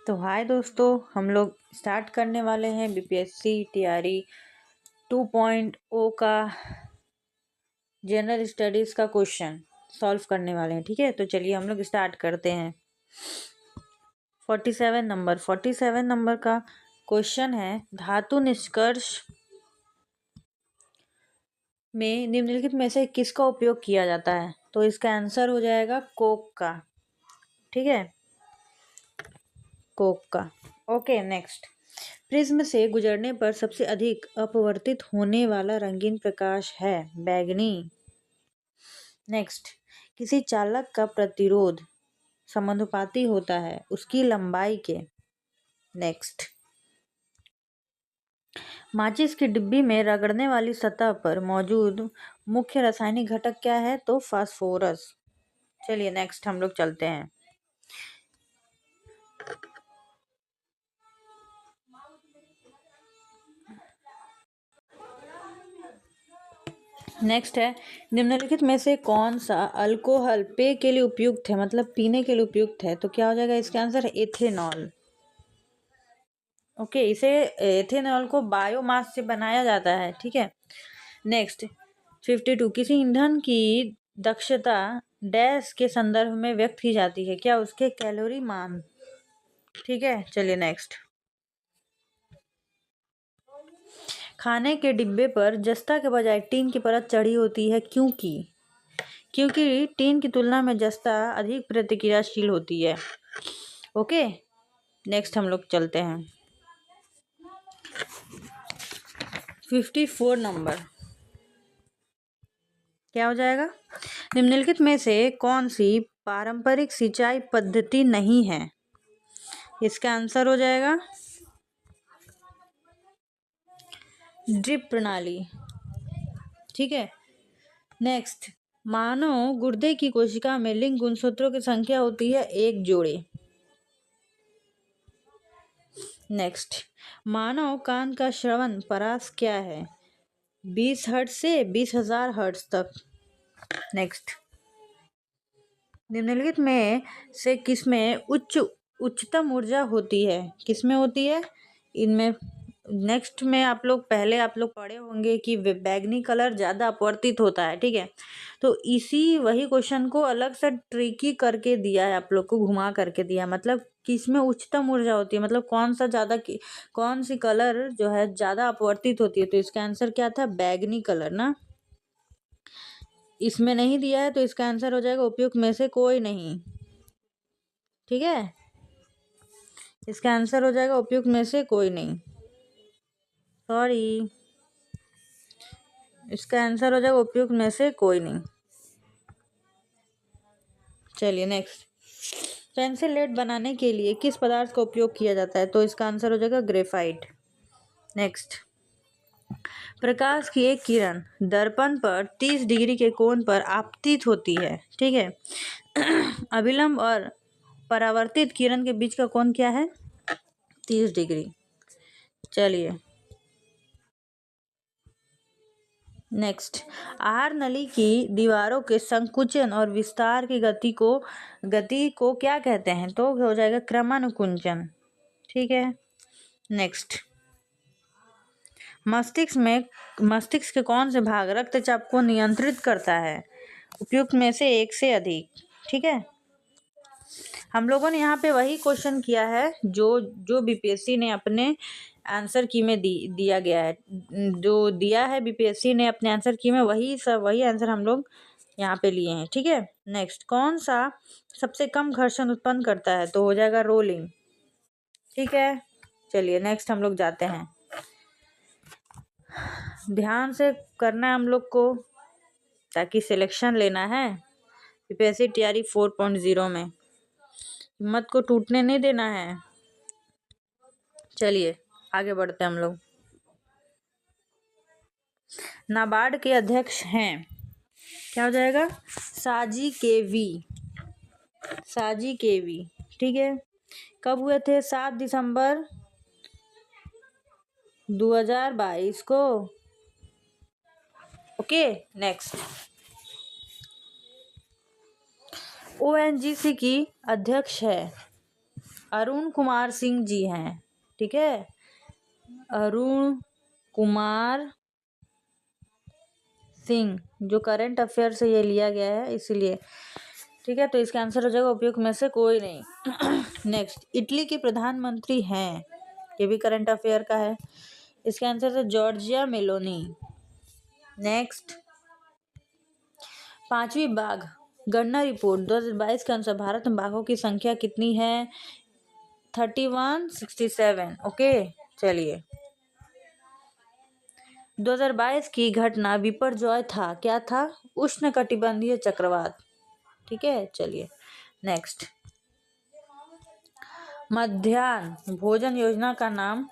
तो हाय दोस्तों, हम लोग स्टार्ट करने वाले हैं बीपीएससी टीआरई 2.0 का जनरल स्टडीज का क्वेश्चन सॉल्व करने वाले हैं। ठीक है, तो चलिए हम लोग स्टार्ट करते हैं। 47 नंबर का क्वेश्चन है, धातु निष्कर्ष में निम्नलिखित में से किसका उपयोग किया जाता है? तो इसका आंसर हो जाएगा कोक का। ठीक है, कोक का। Okay, next. प्रिज्म से गुजरने पर सबसे अधिक अपवर्तित होने वाला रंगीन प्रकाश है बैंगनी। नेक्स्ट, किसी चालक का प्रतिरोध समानुपाती होता है उसकी लंबाई के। नेक्स्ट, माचिस की डिब्बी में रगड़ने वाली सतह पर मौजूद मुख्य रासायनिक घटक क्या है? तो फास्फोरस। चलिए नेक्स्ट हम लोग चलते हैं। नेक्स्ट है, निम्नलिखित में से कौन सा अल्कोहल पेय के लिए उपयुक्त है, मतलब पीने के लिए उपयुक्त है? तो क्या हो जाएगा इसका आंसर? एथेनॉल। ओके, इसे एथेनॉल को बायोमास से बनाया जाता है। ठीक है, नेक्स्ट 52, किसी ईंधन की दक्षता डैश के संदर्भ में व्यक्त की जाती है? क्या उसके कैलोरी मान। ठीक है, चलिए नेक्स्ट। खाने के डिब्बे पर जस्ता के बजाय टीन की परत चढ़ी होती है क्योंकि टीन की तुलना में जस्ता अधिक प्रतिक्रियाशील होती है। ओके, नेक्स्ट हम लोग चलते हैं। 54 नंबर क्या हो जाएगा? निम्नलिखित में से कौन सी पारंपरिक सिंचाई पद्धति नहीं है? इसका आंसर हो जाएगा ड्रिप प्रणाली। ठीक है, नेक्स्ट, मानव गुर्दे की कोशिका में लिंग गुणसूत्रों की संख्या होती है 1 जोड़े। नेक्स्ट, मानव कान का श्रवण परास क्या है? 20 हर्ट्ज से 20,000 हर्ट्ज तक। नेक्स्ट, निम्नलिखित में से किसमें उच्चतम ऊर्जा होती है? किसमें होती है इनमें? नेक्स्ट में आप लोग पढ़े होंगे कि बैंगनी कलर ज़्यादा अपवर्तित होता है। ठीक है, तो वही क्वेश्चन को अलग से ट्रिकी करके दिया है, आप लोग को घुमा करके दिया, मतलब किसमें उच्चतम ऊर्जा होती है, मतलब कौन सी कलर जो है ज़्यादा अपवर्तित होती है? तो इसका आंसर क्या था? बैंगनी कलर ना। इसमें नहीं दिया है तो इसका आंसर हो जाएगा उपयुक्त में से कोई नहीं। ठीक है, इसका आंसर हो जाएगा उपयुक्त में से कोई नहीं। सॉरी, इसका आंसर हो जाएगा उपयुक्त में से कोई नहीं। चलिए नेक्स्ट, पेंसिल लेड बनाने के लिए किस पदार्थ का उपयोग किया जाता है? तो इसका आंसर हो जाएगा ग्रेफाइट। नेक्स्ट, प्रकाश की एक किरण दर्पण पर 30 डिग्री के कोण पर आपतित होती है। ठीक है, अभिलंब और परावर्तित किरण के बीच का कोण क्या है? 30 डिग्री। चलिए नेक्स्ट, आहार नली की दीवारों के संकुचन और विस्तार की गति को क्या कहते हैं? तो हो जाएगा क्रमानुकुंचन। ठीक है, नेक्स्ट, मस्तिष्क के कौन से भाग रक्तचाप को नियंत्रित करता है? उपयुक्त में से एक से अधिक। ठीक है, हम लोगों ने यहाँ पे वही क्वेश्चन किया है जो बीपीएससी ने अपने आंसर की में दिया गया है, जो दिया है बीपीएससी ने अपने आंसर की में, वही आंसर हम लोग यहाँ पे लिए हैं। ठीक है, नेक्स्ट, कौन सा सबसे कम घर्षण उत्पन्न करता है? तो हो जाएगा रोलिंग। ठीक है, चलिए नेक्स्ट हम लोग जाते हैं। ध्यान से करना है हम लोग को, ताकि सिलेक्शन लेना है बीपीएससी टीआरई 4.0 में, हिम्मत को टूटने नहीं देना है। चलिए आगे बढ़ते हैं हम लोग। नाबार्ड के अध्यक्ष हैं, क्या हो जाएगा? साजी केवी। ठीक है, कब हुए थे? 7 दिसंबर 2022 को। ओके, नेक्स्ट, ओएनजीसी की अध्यक्ष है अरुण कुमार सिंह जी हैं, ठीक है, अरुण कुमार सिंह, जो करंट अफेयर से ये लिया गया है इसीलिए, ठीक है। तो इसका आंसर हो जाएगा उपयुक्त में से कोई नहीं। नेक्स्ट, इटली के प्रधानमंत्री हैं, ये भी करंट अफेयर का है, इसका आंसर है जॉर्जिया मेलोनी। नेक्स्ट, 5वीं बाघ गणना रिपोर्ट 2022 के अनुसार भारत में बाघों की संख्या कितनी है? 3167। ओके, चलिए, 2022 की घटना बिपरजॉय था, क्या था? उष्णकटिबंधीय चक्रवात, ठीक है। चलिए नेक्स्ट, मध्याह्न भोजन योजना का नाम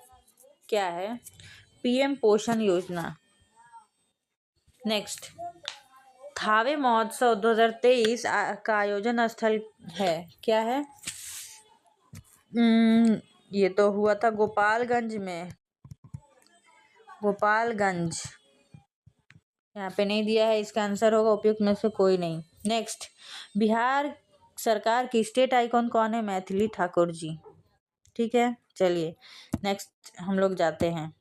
क्या है? पीएम पोषण योजना। नेक्स्ट, थावे महोत्सव 2023 का आयोजन स्थल है, क्या है? ये तो हुआ था गोपालगंज में, गोपालगंज, यहाँ पे नहीं दिया है, इसका आंसर होगा उपयुक्त में से कोई नहीं। नेक्स्ट, बिहार सरकार की स्टेट आइकॉन कौन है? मैथिली ठाकुर जी, ठीक है। चलिए नेक्स्ट हम लोग जाते हैं,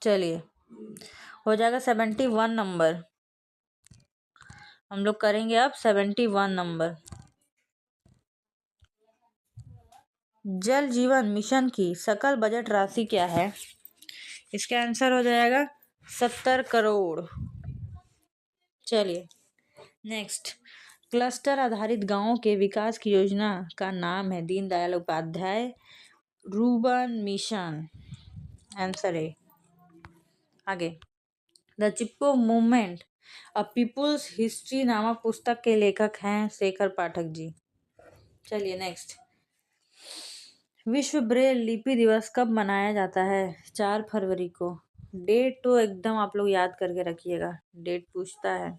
चलिए हो जाएगा 71 नंबर, हम लोग करेंगे अब 71 नंबर। जल जीवन मिशन की सकल बजट राशि क्या है? इसका आंसर हो जाएगा 70 करोड़। चलिए नेक्स्ट, क्लस्टर आधारित गांवों के विकास की योजना का नाम है Deendayal Upadhyay rurban mission, answer है। आगे, the Chipko movement a people's history नामक पुस्तक के लेखक हैं शेखर पाठक जी। चलिए नेक्स्ट, विश्व ब्रेल लिपि दिवस कब मनाया जाता है? 4 फरवरी को। डेट तो एकदम आप लोग याद करके रखिएगा, डेट पूछता है।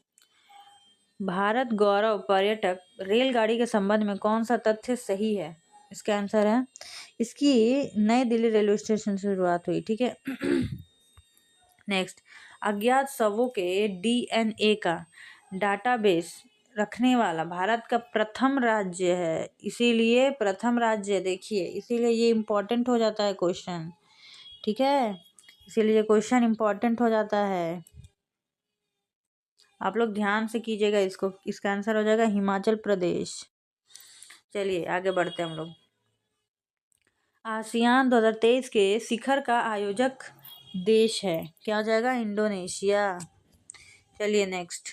भारत गौरव पर्यटक रेलगाड़ी के संबंध में कौन सा तथ्य सही है? इसका आंसर है, इसकी नई दिल्ली रेलवे स्टेशन से शुरुआत हुई, ठीक है। नेक्स्ट, अज्ञात शवों के डीएनए का डाटाबेस रखने वाला भारत का प्रथम राज्य है, इसीलिए प्रथम राज्य, देखिए इसीलिए ये इम्पोर्टेंट हो जाता है क्वेश्चन, ठीक है, इसीलिए क्वेश्चन इम्पोर्टेंट हो जाता है, आप लोग ध्यान से कीजिएगा इसको। इसका आंसर हो जाएगा हिमाचल प्रदेश। चलिए आगे बढ़ते हैं हम लोग, आसियान 2023 के शिखर का आयोजक देश है, क्या हो जाएगा? इंडोनेशिया। चलिए नेक्स्ट,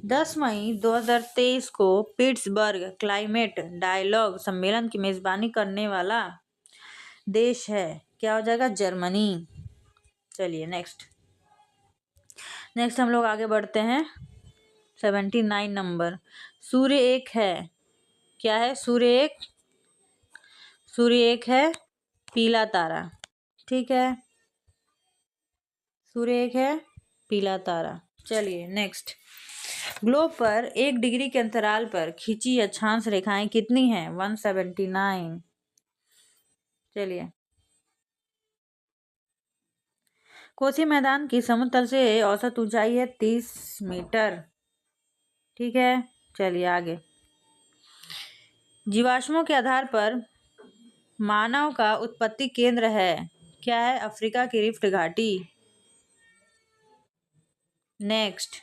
10 मई 2023 को पिट्सबर्ग क्लाइमेट डायलॉग सम्मेलन की मेजबानी करने वाला देश है, क्या हो जाएगा? जर्मनी। चलिए नेक्स्ट हम लोग आगे बढ़ते हैं, 79 नंबर, सूर्य एक है, क्या है? सूर्य एक है पीला तारा, ठीक है, सूर्य एक है पीला तारा। चलिए नेक्स्ट, ग्लोब पर 1 डिग्री के अंतराल पर खींची अक्षांश रेखाएं कितनी हैं? 179। चलिए, कोसी मैदान की समुद्र से औसत ऊंचाई है 30 मीटर, ठीक है। चलिए आगे, जीवाश्मों के आधार पर मानव का उत्पत्ति केंद्र है, क्या है? अफ्रीका की रिफ्ट घाटी। नेक्स्ट,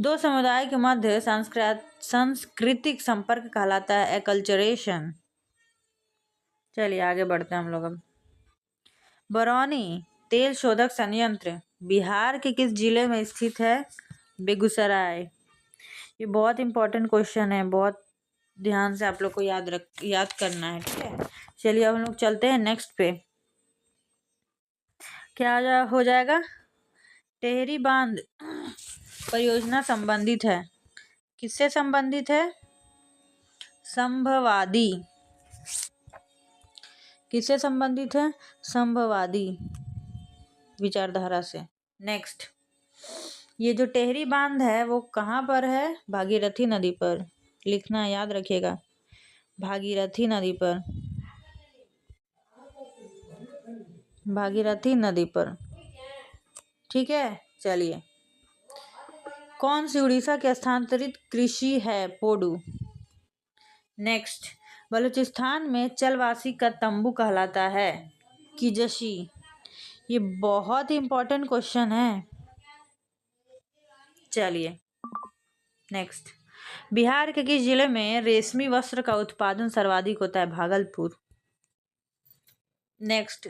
2 समुदाय के मध्य सांस्कृतिक संपर्क कहलाता है एकल्चरेशन। चलिए आगे बढ़ते हैं हम लोग अब, बरौनी तेल शोधक संयंत्र बिहार के किस जिले में स्थित है? बेगूसराय। ये बहुत इंपॉर्टेंट क्वेश्चन है, बहुत ध्यान से आप लोग को याद करना है, ठीक है। चलिए अब हम लोग चलते हैं नेक्स्ट पे, क्या हो जाएगा? टेहरी बांध परियोजना संबंधित है, किससे संबंधित है? संभवादी, किससे संबंधित है? संभवादी विचारधारा से। नेक्स्ट, ये जो टेहरी बांध है वो कहाँ पर है? भागीरथी नदी पर, लिखना याद रखिएगा, भागीरथी नदी पर, भागीरथी नदी पर, ठीक है। चलिए कौन सी उड़ीसा की स्थानांतरित कृषि है? पोडू। नेक्स्ट, बलूचिस्तान में चलवासी का तंबू कहलाता है? कीजशी। ये बहुत ही इंपॉर्टेंट क्वेश्चन है। चलिए नेक्स्ट, बिहार के किस जिले में रेशमी वस्त्र का उत्पादन सर्वाधिक होता है? भागलपुर। नेक्स्ट,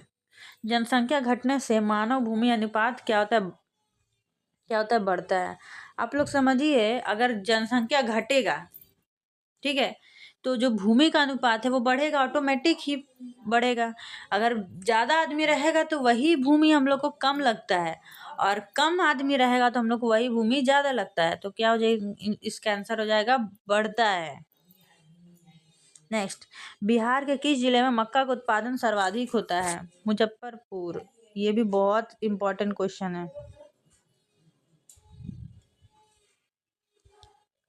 जनसंख्या घटने से मानव भूमि अनुपात क्या होता है? बढ़ता है। आप लोग समझिए, अगर जनसंख्या घटेगा, ठीक है, तो जो भूमि का अनुपात है वो बढ़ेगा, ऑटोमेटिक ही बढ़ेगा। अगर ज़्यादा आदमी रहेगा तो वही भूमि हम लोग को कम लगता है, और कम आदमी रहेगा तो हम लोग को वही भूमि ज़्यादा लगता है। तो क्या हो जाएगा? इसका आंसर हो जाएगा बढ़ता है। नेक्स्ट, बिहार के किस जिले में मक्का का उत्पादन सर्वाधिक होता है? मुजफ्फरपुर। ये भी बहुत इंपॉर्टेंट क्वेश्चन है।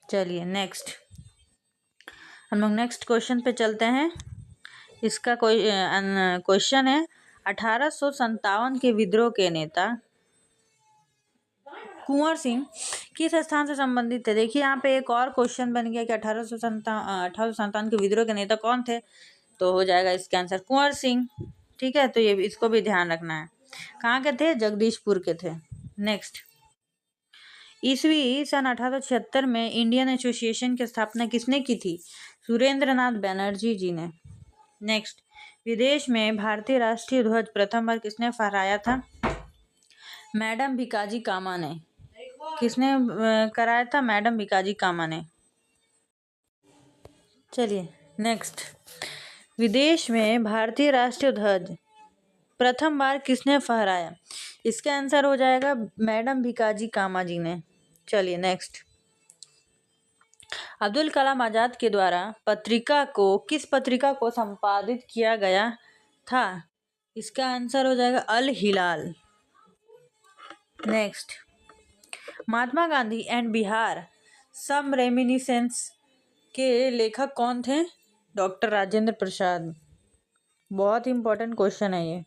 चलिए नेक्स्ट, हम लोग नेक्स्ट क्वेश्चन पे चलते हैं। इसका कोई क्वेश्चन है, 1857 के विद्रोह के नेता कुंवर सिंह किस स्थान से संबंधित थे? देखिए यहाँ पे एक और क्वेश्चन बन गया कि 1857 के विद्रोह के नेता कौन थे, तो हो जाएगा इसका आंसर कुंवर सिंह। ठीक है, तो ये इसको भी ध्यान रखना है। कहाँ के थे? जगदीशपुर के थे। नेक्स्ट, ईस्वी सन 1876 में इंडियन एसोसिएशन की स्थापना किसने की थी? सुरेंद्र नाथ बैनर्जी जी ने। नेक्स्ट, विदेश में भारतीय राष्ट्रीय ध्वज प्रथम बार किसने फहराया था? मैडम भिकाजी कामा ने। किसने कराया था? मैडम भिकाजी कामा ने। चलिए नेक्स्ट, विदेश में भारतीय राष्ट्रीय ध्वज प्रथम बार किसने फहराया? इसका आंसर हो जाएगा मैडम भिकाजी कामा जी ने। चलिए नेक्स्ट, अब्दुल कलाम आजाद के द्वारा किस पत्रिका को संपादित किया गया था? इसका आंसर हो जाएगा Al Hilal. Next, Mahatma Gandhi and Bihar some reminiscence के लेखक कौन थे? डॉक्टर राजेंद्र प्रसाद। बहुत इंपॉर्टेंट क्वेश्चन है ये।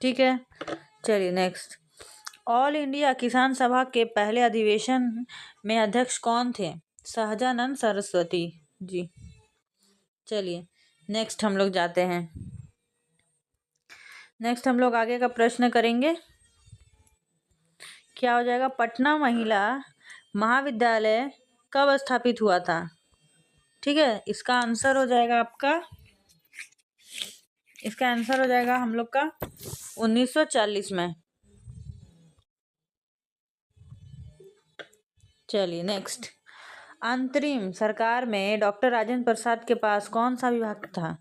ठीक है, चलिए नेक्स्ट, ऑल इंडिया किसान सभा के पहले अधिवेशन में अध्यक्ष कौन थे? सहजानंद सरस्वती जी। चलिए नेक्स्ट हम लोग जाते हैं। नेक्स्ट हम लोग आगे का प्रश्न करेंगे। क्या हो जाएगा? पटना महिला महाविद्यालय कब स्थापित हुआ था? ठीक है, इसका आंसर हो जाएगा हम लोग का 1940 में। चलिए नेक्स्ट, अंतरिम सरकार में डॉक्टर राजेंद्र प्रसाद के पास कौन सा विभाग था?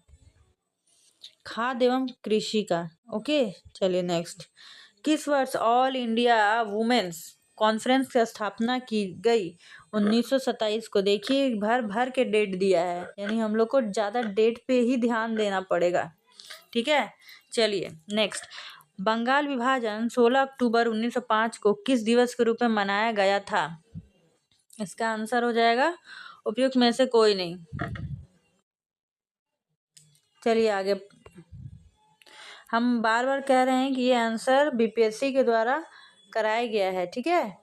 खाद्य एवं कृषि का। ओके, चलिए नेक्स्ट, किस वर्ष ऑल इंडिया वुमेन्स कॉन्फ्रेंस की स्थापना की गई? 1927 को। देखिए भर भर के डेट दिया है, यानी हम लोग को ज़्यादा डेट पे ही ध्यान देना पड़ेगा। ठीक है, चलिए नेक्स्ट, बंगाल विभाजन 16 अक्टूबर 1905 को किस दिवस के रूप में मनाया गया था? इसका आंसर हो जाएगा उपयुक्त में से कोई नहीं। चलिए आगे, हम बार बार कह रहे हैं कि ये आंसर बीपीएससी के द्वारा कराया गया है। ठीक है,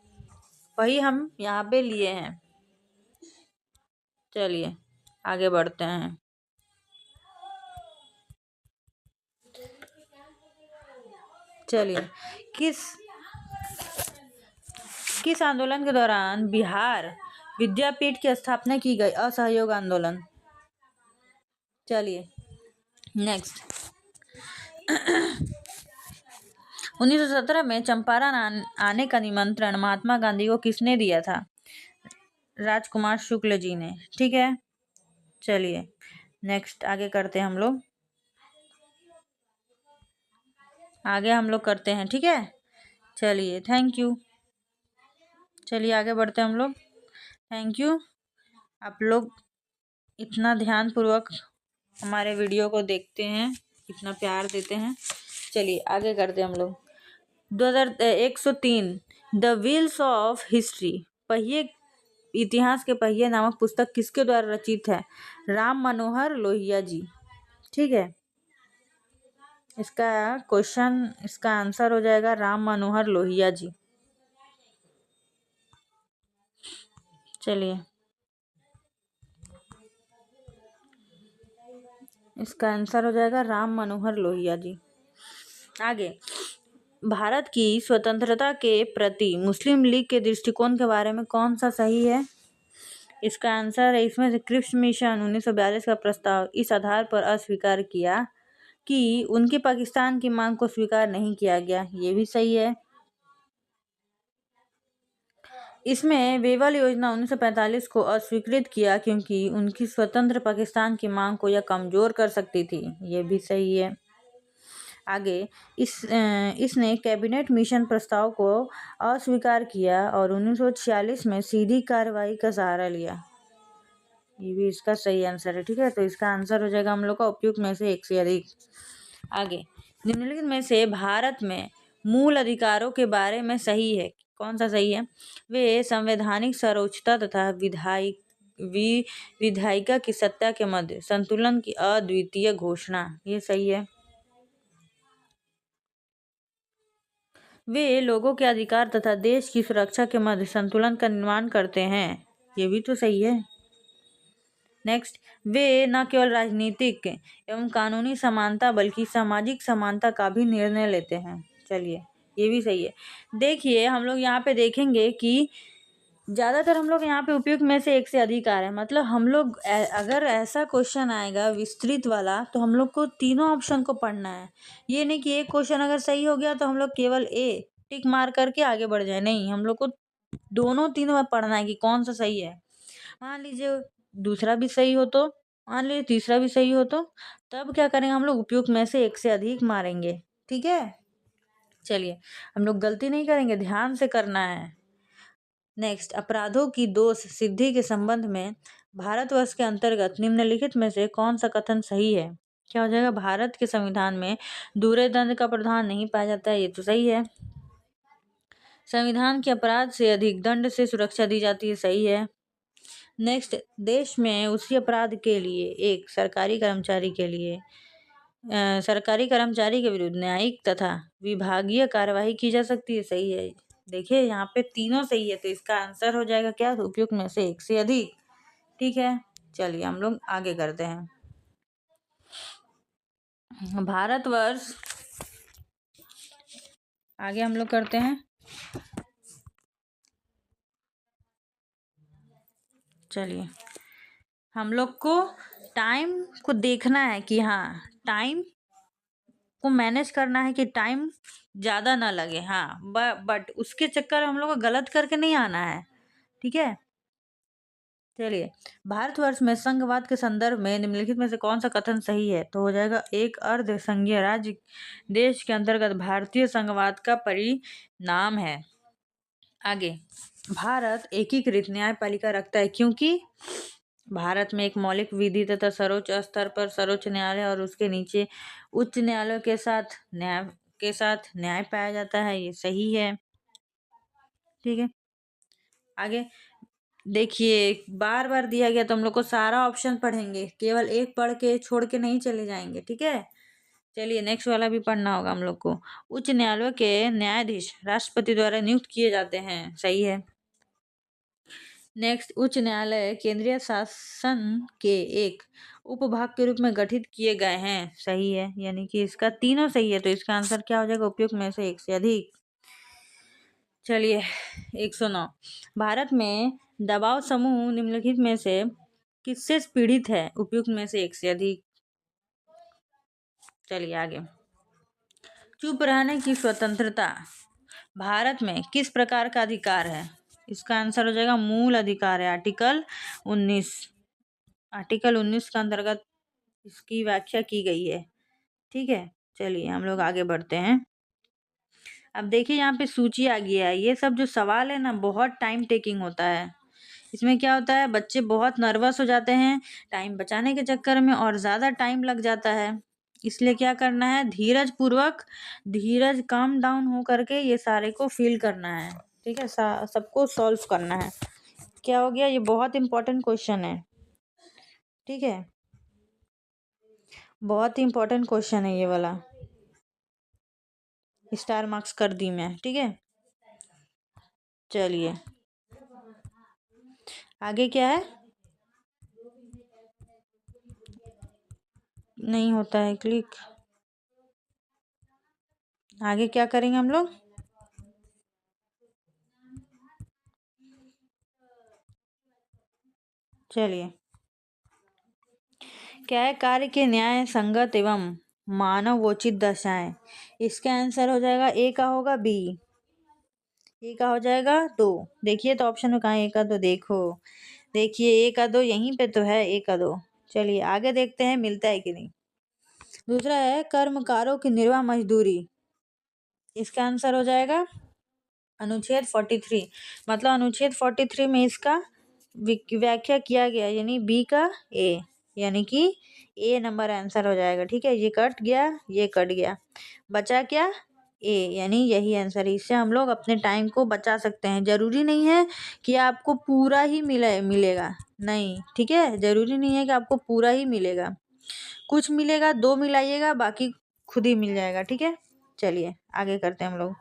वही हम यहाँ पे लिए हैं। चलिए आगे बढ़ते हैं। चलिए, किस आंदोलन के दौरान बिहार विद्यापीठ की स्थापना की गई? असहयोग आंदोलन। चलिए नेक्स्ट, 1917 में चंपारण आने का निमंत्रण महात्मा गांधी को किसने दिया था? राजकुमार शुक्ल जी ने। ठीक है, चलिए नेक्स्ट आगे करते हैं हम लोग करते हैं। ठीक है, चलिए थैंक यू। चलिए आगे बढ़ते हैं हम लोग। थैंक यू, आप लोग इतना ध्यानपूर्वक हमारे वीडियो को देखते हैं, इतना प्यार देते हैं। चलिए आगे करते हैं हम लोग। 2103 द व्हील्स ऑफ हिस्ट्री पहिए इतिहास के पहिए नामक पुस्तक किसके द्वारा रचित है? राम मनोहर लोहिया जी। ठीक है, इसका आंसर हो जाएगा राम मनोहर लोहिया जी। चलिए, इसका आंसर हो जाएगा राम मनोहर लोहिया जी। आगे, भारत की स्वतंत्रता के प्रति मुस्लिम लीग के दृष्टिकोण के बारे में कौन सा सही है? इसका आंसर है इसमें से क्रिप्स मिशन 1942 का प्रस्ताव इस आधार पर अस्वीकार किया कि उनकी पाकिस्तान की मांग को स्वीकार नहीं किया गया, ये भी सही है। इसमें वेवल योजना 1945 को अस्वीकृत किया क्योंकि उनकी स्वतंत्र पाकिस्तान की मांग को यह कमजोर कर सकती थी, ये भी सही है। आगे, इसने कैबिनेट मिशन प्रस्ताव को अस्वीकार किया और 1946 में सीधी कार्रवाई का सहारा लिया, ये भी इसका सही आंसर है। ठीक है, तो इसका आंसर हो जाएगा हम लोग का उपयुक्त में से एक से अधिक। आगे, निम्नलिखित में से भारत में मूल अधिकारों के बारे में सही है, कौन सा सही है? वे संवैधानिक सर्वोच्चता तथा विधायिका की सत्ता के मध्य संतुलन की अद्वितीय घोषणा, ये सही है। वे लोगों के अधिकार तथा देश की सुरक्षा के मध्य संतुलन का निर्माण करते हैं, ये भी तो सही है। नेक्स्ट, वे न केवल राजनीतिक एवं कानूनी समानता बल्कि सामाजिक समानता का भी निर्णय लेते हैं, चलिए ये भी सही है। देखिए, हम लोग यहाँ पे देखेंगे कि ज़्यादातर हम लोग यहाँ पे उपयुक्त में से एक से अधिक आ रहे हैं, मतलब हम लोग अगर ऐसा क्वेश्चन आएगा विस्तृत वाला तो हम लोग को तीनों ऑप्शन को पढ़ना है। ये नहीं कि एक क्वेश्चन अगर सही हो गया तो हम लोग केवल ए टिक मार करके आगे बढ़ जाए, नहीं, हम लोग को दोनों तीनों में पढ़ना है कि कौन सा सही है। मान लीजिए दूसरा भी सही हो तो, मान लीजिए तीसरा भी सही हो तो, तब क्या करेंगे हम लोग उपयुक्त में से एक से अधिक मारेंगे। ठीक है, चलिए हम लोग गलती नहीं करेंगे, ध्यान से करना है। नेक्स्ट, अपराधों की दोष सिद्धि के संबंध में भारतवर्ष के अंतर्गत निम्नलिखित में से कौन सा कथन सही है? क्या हो जाएगा? भारत के संविधान में दूसरे दंड का प्रावधान नहीं पाया जाता है, ये तो सही है। संविधान के अपराध से अधिक दंड से सुरक्षा दी जाती है, सही है। नेक्स्ट, देश में उसी अपराध के लिए एक सरकारी कर्मचारी के विरुद्ध न्यायिक तथा विभागीय कार्यवाही की जा सकती है, सही है। देखिए यहाँ पे तीनों सही है, तो इसका आंसर हो जाएगा क्या? उपयुक्त में से एक से अधिक। ठीक है, चलिए हम लोग आगे करते हैं। भारतवर्ष, आगे हम लोग करते हैं। चलिए, हम लोग को टाइम को देखना है कि हाँ, टाइम को मैनेज करना है कि टाइम ज़्यादा ना लगे। हाँ, बट उसके चक्कर हम लोग को गलत करके नहीं आना है। ठीक है, चलिए, भारतवर्ष में संघवाद के संदर्भ में निम्नलिखित में से कौन सा कथन सही है? तो हो जाएगा एक अर्ध संघीय राज्य देश के अंतर्गत भारतीय संघवाद का परिणाम है। आगे, भारत एकीकृत न्यायपालिका रखता है क्योंकि भारत में एक मौलिक विधि तथा सर्वोच्च स्तर पर सर्वोच्च न्यायालय और उसके नीचे उच्च न्यायालय के साथ न्याय पाया जाता है, ये सही है। ठीक है, आगे देखिए, बार बार दिया गया तो हम लोग को सारा ऑप्शन पढ़ेंगे, केवल एक पढ़ के छोड़ के नहीं चले जाएंगे। ठीक है, चलिए नेक्स्ट वाला भी पढ़ना होगा हम लोग को। उच्च न्यायालय के न्यायाधीश राष्ट्रपति द्वारा नियुक्त किए जाते हैं, सही है। नेक्स्ट, उच्च न्यायालय केंद्रीय शासन के एक उपभाग के रूप में गठित किए गए हैं, सही है। यानी कि इसका तीनों सही है, तो इसका आंसर क्या हो जाएगा? उपयुक्त में से एक से अधिक। चलिए, 109, भारत में दबाव समूह निम्नलिखित में से किससे पीड़ित है? उपयुक्त में से एक से अधिक। चलिए आगे, चुप रहने की स्वतंत्रता भारत में किस प्रकार का अधिकार है? इसका आंसर हो जाएगा मूल अधिकार है, आर्टिकल 19। आर्टिकल 19 के अंतर्गत इसकी व्याख्या की गई है। ठीक है, चलिए हम लोग आगे बढ़ते हैं। अब देखिए यहाँ पे सूची आ गया है। ये सब जो सवाल है ना, बहुत टाइम टेकिंग होता है। इसमें क्या होता है, बच्चे बहुत नर्वस हो जाते हैं टाइम बचाने के चक्कर में, और ज़्यादा टाइम लग जाता है। इसलिए क्या करना है, धीरज पूर्वक, धीरज काम डाउन हो करके ये सारे को फील करना है। ठीक है, सबको सॉल्व करना है। क्या हो गया, ये बहुत इंपॉर्टेंट क्वेश्चन है। ठीक है, बहुत ही इंपॉर्टेंट क्वेश्चन है ये वाला, स्टार मार्क्स कर दी मैं। ठीक है, चलिए आगे क्या है? नहीं होता है क्लिक। आगे क्या करेंगे हम लोग? चलिए, क्या है? कार्य के न्याय संगत एवं मानवोचित दशाएं। इसका आंसर हो जाएगा ए का होगा बी। ए का हो जाएगा 2। देखिए तो ऑप्शन में कहाँ है ए का 2? देखो, देखिए ए का 2 यहीं पे तो है, ए का 2। चलिए आगे देखते हैं मिलता है कि नहीं। दूसरा है कर्मकारों की निर्वाह मजदूरी। इसका आंसर हो जाएगा अनुच्छेद 43। मतलब अनुच्छेद 43 में इसका व्याख्या किया गया, यानी बी का ए, यानी कि ए नंबर आंसर हो जाएगा। ठीक है, ये कट गया, ये कट गया, बचा क्या? ए, यानी यही आंसर है। इससे हम लोग अपने टाइम को बचा सकते हैं। जरूरी नहीं है कि आपको पूरा ही मिलेगा, नहीं, ठीक है, जरूरी नहीं है कि आपको पूरा ही मिलेगा, कुछ मिलेगा, 2 मिलाइएगा, बाकी खुद ही मिल जाएगा। ठीक है, चलिए आगे करते हैं हम लोग।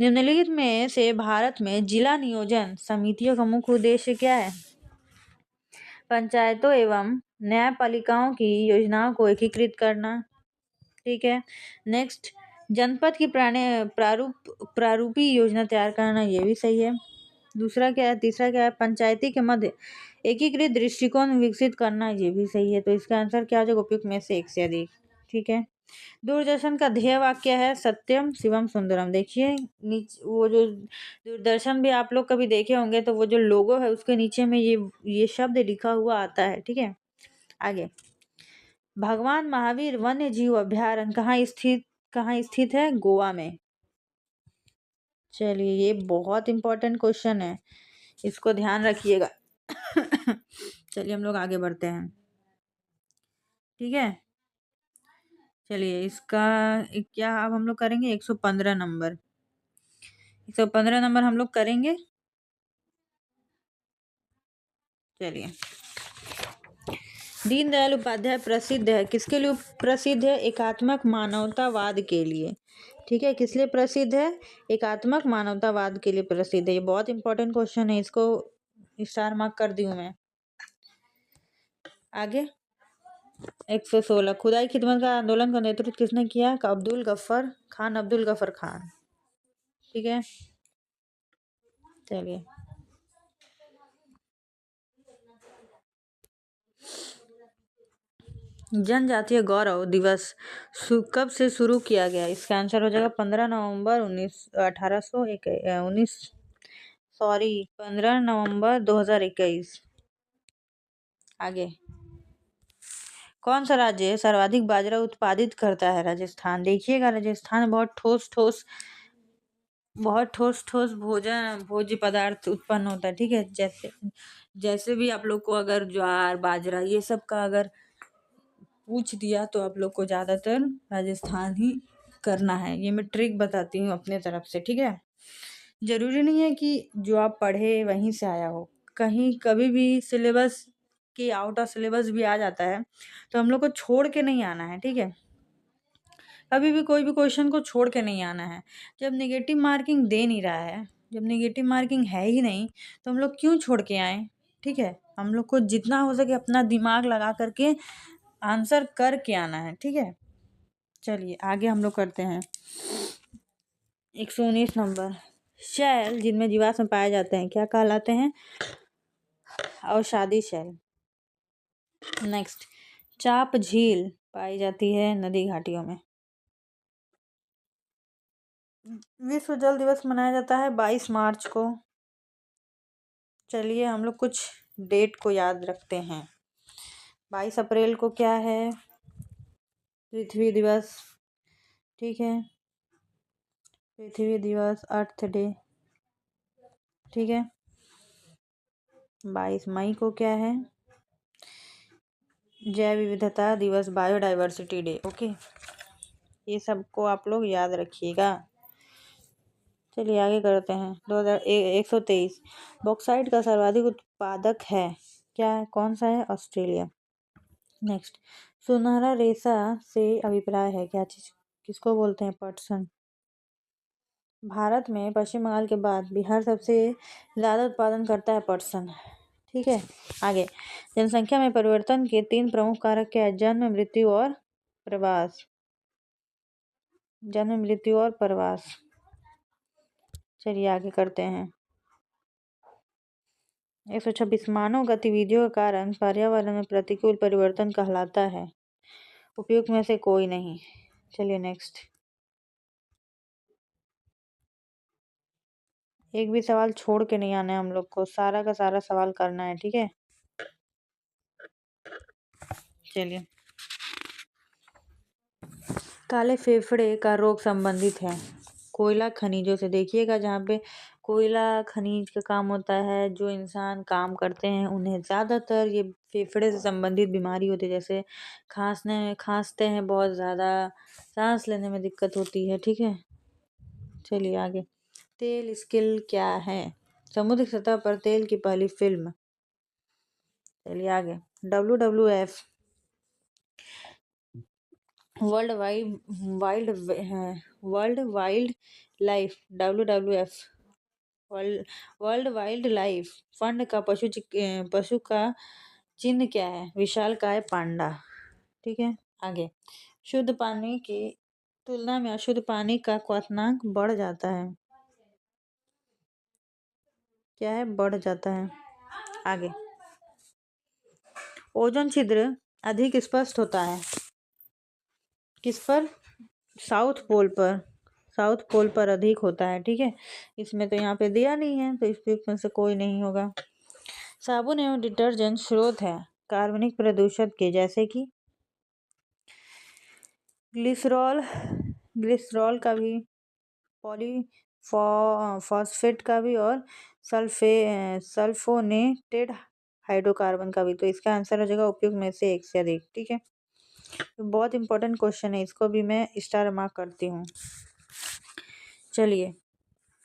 निम्नलिखित में से भारत में जिला नियोजन समितियों का मुख्य उद्देश्य क्या है? पंचायतों एवं न्यायपालिकाओं की योजनाओं को एकीकृत करना। ठीक है, नेक्स्ट, जनपद की प्रारूपी योजना तैयार करना, ये भी सही है। दूसरा क्या है? तीसरा क्या है? पंचायती के मध्य एकीकृत दृष्टिकोण विकसित करना, ये भी सही है। तो इसका आंसर क्या हो जाएगा? उपयुक्त में से एक से अधिक। ठीक है, दूरदर्शन का ध्येय वाक्य है सत्यम शिवम सुंदरम। देखिए वो जो दूरदर्शन भी आप लोग कभी देखे होंगे तो वो जो लोगो है उसके नीचे में ये शब्द लिखा हुआ आता है। ठीक है, आगे, भगवान महावीर वन्य जीव अभ्यारण्य कहाँ स्थित है? गोवा में। चलिए, ये बहुत इंपॉर्टेंट क्वेश्चन है, इसको ध्यान रखिएगा। चलिए हम लोग आगे बढ़ते हैं। ठीक है, चलिए इसका क्या अब हम लोग करेंगे? 115 नंबर, 115 नंबर हम लोग करेंगे। चलिए, दीनदयाल उपाध्याय प्रसिद्ध है, किसके लिए प्रसिद्ध है? एकात्मक मानवतावाद के लिए। ठीक है, किस लिए प्रसिद्ध है? एकात्मक मानवतावाद के लिए प्रसिद्ध है। ये बहुत इंपॉर्टेंट क्वेश्चन है, इसको स्टार मार्क कर दी हूँ मैं। आगे, 116, खुदाई खिदमत का आंदोलन का नेतृत्व किसने किया? अब्दुल गफ्फर खान, अब्दुल गफ्फर खान। ठीक है, चलिए, जनजातीय गौरव दिवस कब से शुरू किया गया? इसका आंसर हो जाएगा 15 नवंबर 15 नवंबर 2021। आगे, कौन सा राज्य सर्वाधिक बाजरा उत्पादित करता है? राजस्थान। देखिएगा, राजस्थान में बहुत ठोस ठोस भोज्य पदार्थ उत्पन्न होता है। ठीक है, जैसे भी आप लोग को अगर ज्वार बाजरा ये सब का अगर पूछ दिया तो आप लोग को ज्यादातर राजस्थान ही करना है। ये मैं ट्रिक बताती हूँ अपने तरफ से। ठीक है, जरूरी नहीं है कि जो आप पढ़े वहीं से आया हो, कहीं कभी भी सिलेबस के आउट ऑफ सिलेबस भी आ जाता है तो हम लोग को छोड़ के नहीं आना है। ठीक है, कभी भी कोई भी क्वेश्चन को छोड़ के नहीं आना है। जब नेगेटिव मार्किंग दे नहीं रहा है, जब नेगेटिव मार्किंग है ही नहीं, तो हम लोग क्यों छोड़ के आए? ठीक है, हम लोग को जितना हो सके अपना दिमाग लगा करके आंसर करके आना है। ठीक है, चलिए आगे हम लोग करते हैं। 119 नंबर, शैल जिनमें जीवाश्म पाए जाते हैं क्या कहलाते हैं? अवसादी शैल। नेक्स्ट, चाप झील पाई जाती है नदी घाटियों में। विश्व जल दिवस मनाया जाता है 22 मार्च को। चलिए हम लोग कुछ डेट को याद रखते हैं। 22 अप्रैल को क्या है? पृथ्वी दिवस। ठीक है, पृथ्वी दिवस, अर्थ डे। ठीक है, 22 मई को क्या है? जैव विविधता दिवस, बायोडाइवर्सिटी डे। ओके, ये सबको आप लोग याद रखिएगा। चलिए आगे करते हैं। 123, बॉक्साइट का सर्वाधिक उत्पादक है क्या? कौन सा है? ऑस्ट्रेलिया। नेक्स्ट, सुनहरा रेशा से अभिप्राय है क्या चीज, किसको बोलते हैं? पटसन। भारत में पश्चिम बंगाल के बाद बिहार सबसे ज्यादा उत्पादन करता है पटसन। ठीक है। आगे, जनसंख्या में परिवर्तन के 3 प्रमुख कारक क्या है? जन्म, मृत्यु और प्रवास। जन्म, मृत्यु और प्रवास। चलिए आगे करते हैं। 126, मानव गतिविधियों के कारण पर्यावरण में प्रतिकूल परिवर्तन कहलाता है। उपयुक्त में से कोई नहीं। चलिए नेक्स्ट। एक भी सवाल छोड़ के नहीं आना है हम लोग को, सारा का सारा सवाल करना है, ठीक है। चलिए, काले फेफड़े का रोग संबंधित है कोयला खनिजों से। देखिएगा, जहाँ पे कोयला खनिज का काम होता है, जो इंसान काम करते हैं उन्हें ज़्यादातर ये फेफड़े से संबंधित बीमारी होती है, जैसे खांसते हैं बहुत ज़्यादा, सांस लेने में दिक्कत होती है, ठीक है। चलिए आगे, तेल स्किल क्या है? समुद्र की सतह पर तेल की पहली फिल्म। चलिए आगे, WWF world wild life WWF world wild life fund का पशु का चिन्ह क्या है? विशालकाय पांडा, ठीक है। आगे, शुद्ध पानी की तुलना में अशुद्ध पानी का क्वथनांक बढ़ जाता है। क्या है? बढ़ जाता है। आगे, ओजोन छिद्र अधिक स्पष्ट होता है किस पर? साउथ पोल पर अधिक होता है, ठीक है। इसमें तो यहाँ पे दिया नहीं है, तो इस में से कोई नहीं होगा। साबुन एवं डिटर्जेंट स्रोत है कार्बनिक प्रदूषक के, जैसे कि ग्लिसरॉल का भी, पॉलीफॉस्फेट का भी, और सल्फोनेटेड हाइड्रोकार्बन का भी। तो इसका आंसर हो जाएगा उपयुक्त में से एक से अधिक, ठीक है। बहुत इंपॉर्टेंट क्वेश्चन है, इसको भी मैं स्टार मार्क करती हूँ। चलिए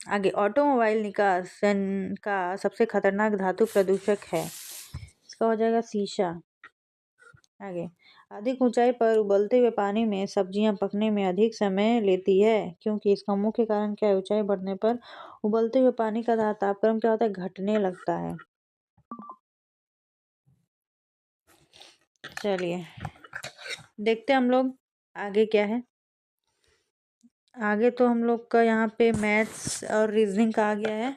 आगे, ऑटोमोबाइल निकास का सबसे खतरनाक धातु प्रदूषक है, इसका हो जाएगा शीशा। आगे, अधिक ऊंचाई पर उबलते हुए पानी में सब्जियां पकने में अधिक समय लेती है, क्योंकि इसका मुख्य कारण क्या है? ऊंचाई बढ़ने पर उबलते हुए पानी का तापक्रम क्या होता है? घटने लगता है। चलिए देखते हैं हम लोग आगे क्या है। आगे तो हम लोग का यहाँ पे मैथ्स और रीजनिंग का आ गया है,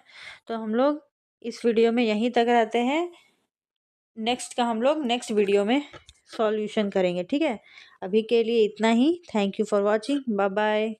तो हम लोग इस वीडियो में यहीं तक रहते हैं। नेक्स्ट का हम लोग नेक्स्ट वीडियो में सॉल्यूशन करेंगे, ठीक है। अभी के लिए इतना ही। Thank you for watching. Bye bye.